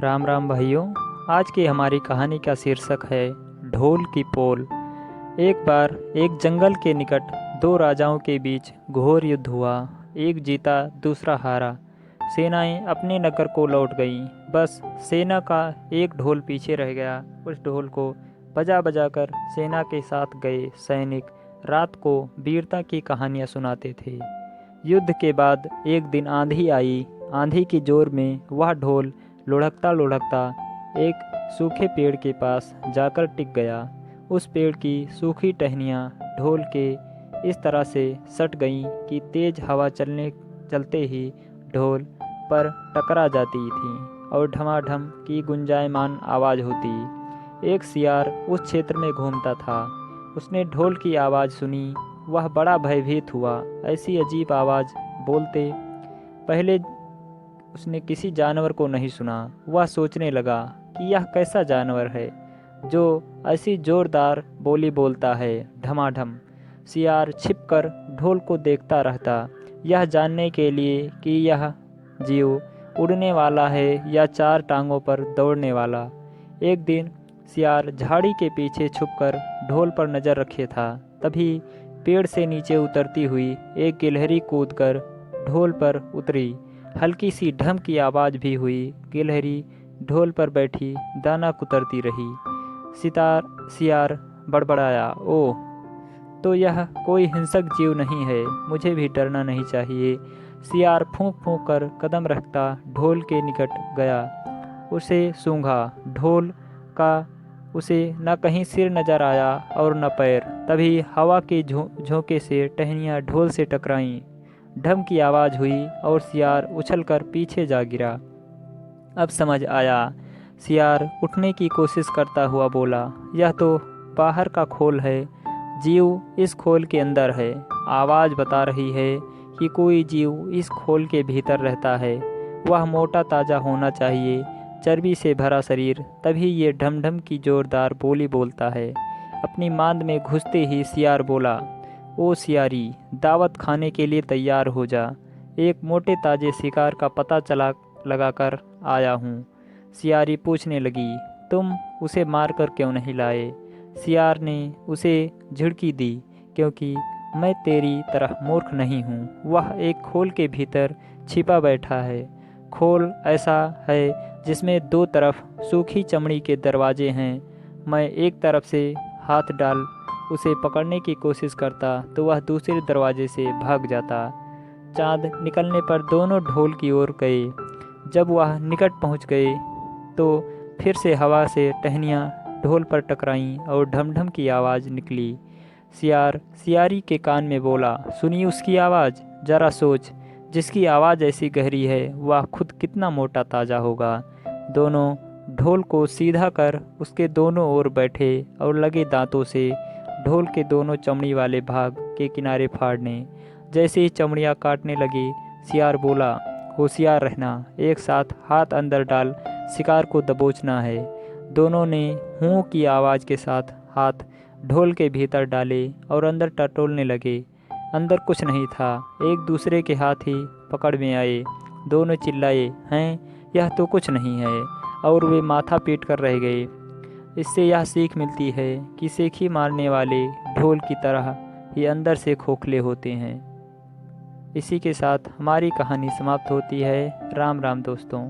राम राम भाइयों। आज की हमारी कहानी का शीर्षक है ढोल की पोल। एक बार एक जंगल के निकट दो राजाओं के बीच घोर युद्ध हुआ। एक जीता दूसरा हारा। सेनाएं अपने नगर को लौट गईं। बस सेना का एक ढोल पीछे रह गया। उस ढोल को बजा बजा कर सेना के साथ गए सैनिक रात को वीरता की कहानियां सुनाते थे। युद्ध के बाद एक दिन आंधी आई। आंधी की जोर में वह ढोल लुढ़कता लुढ़कता एक सूखे पेड़ के पास जाकर टिक गया। उस पेड़ की सूखी टहनियाँ ढोल के इस तरह से सट गईं कि तेज हवा चलते ही ढोल पर टकरा जाती थी और ढमाढम की गुंजायमान आवाज़ होती। एक सियार उस क्षेत्र में घूमता था। उसने ढोल की आवाज़ सुनी। वह बड़ा भयभीत हुआ। ऐसी अजीब आवाज़ बोलते पहले उसने किसी जानवर को नहीं सुना। वह सोचने लगा कि यह कैसा जानवर है जो ऐसी जोरदार बोली बोलता है। ढमाढम सियार छिपकर ढोल को देखता रहता, यह जानने के लिए कि यह जीव उड़ने वाला है या चार टांगों पर दौड़ने वाला। एक दिन सियार झाड़ी के पीछे छुपकर ढोल पर नज़र रखे था। तभी पेड़ से नीचे उतरती हुई एक गिलहरी कूदकर ढोल पर उतरी। हल्की सी ढम की आवाज़ भी हुई। गिलहरी ढोल पर बैठी दाना कुतरती रही। सियार बड़बड़ाया, ओह, तो यह कोई हिंसक जीव नहीं है, मुझे भी डरना नहीं चाहिए। सियार फूंक फूंक कर कदम रखता ढोल के निकट गया। उसे सूंघा। ढोल का उसे न कहीं सिर नजर आया और न पैर। तभी हवा के झोंके से टहनियाँ ढोल से टकराईं। ढम की आवाज़ हुई और सियार उछलकर पीछे जा गिरा। अब समझ आया। सियार उठने की कोशिश करता हुआ बोला, यह तो बाहर का खोल है, जीव इस खोल के अंदर है। आवाज़ बता रही है कि कोई जीव इस खोल के भीतर रहता है। वह मोटा ताज़ा होना चाहिए, चर्बी से भरा शरीर, तभी ये ढमढम की जोरदार बोली बोलता है। अपनी मांद में घुसते ही सियार बोला, ओ सियारी, दावत खाने के लिए तैयार हो जा। एक मोटे ताजे शिकार का पता लगाकर आया हूँ। सियारी पूछने लगी, तुम उसे मारकर क्यों नहीं लाए? सियार ने उसे झिड़की दी, क्योंकि मैं तेरी तरह मूर्ख नहीं हूँ। वह एक खोल के भीतर छिपा बैठा है। खोल ऐसा है जिसमें दो तरफ सूखी चमड़ी के दरवाजे हैं। मैं एक तरफ से हाथ डाल उसे पकड़ने की कोशिश करता तो वह दूसरे दरवाजे से भाग जाता। चाँद निकलने पर दोनों ढोल की ओर गए। जब वह निकट पहुंच गए तो फिर से हवा से टहनियाँ ढोल पर टकराईं और ढमढम की आवाज़ निकली। सियार सियारी के कान में बोला, सुनी उसकी आवाज़? ज़रा सोच, जिसकी आवाज़ ऐसी गहरी है वह खुद कितना मोटा ताज़ा होगा। दोनों ढोल को सीधा कर उसके दोनों ओर बैठे और लगे दांतों से ढोल के दोनों चमड़ी वाले भाग के किनारे फाड़ने। जैसे ही चमड़ियाँ काटने लगी, सियार बोला, होशियार रहना, एक साथ हाथ अंदर डाल शिकार को दबोचना है। दोनों ने हूँ की आवाज़ के साथ हाथ ढोल के भीतर डाले और अंदर टटोलने लगे। अंदर कुछ नहीं था। एक दूसरे के हाथ ही पकड़ में आए। दोनों चिल्लाए, हैं, यह तो कुछ नहीं है, और वे माथा पीट कर रह गए। इससे यह सीख मिलती है कि सेखी मारने वाले ढोल की तरह ही अंदर से खोखले होते हैं। इसी के साथ हमारी कहानी समाप्त होती है। राम राम दोस्तों।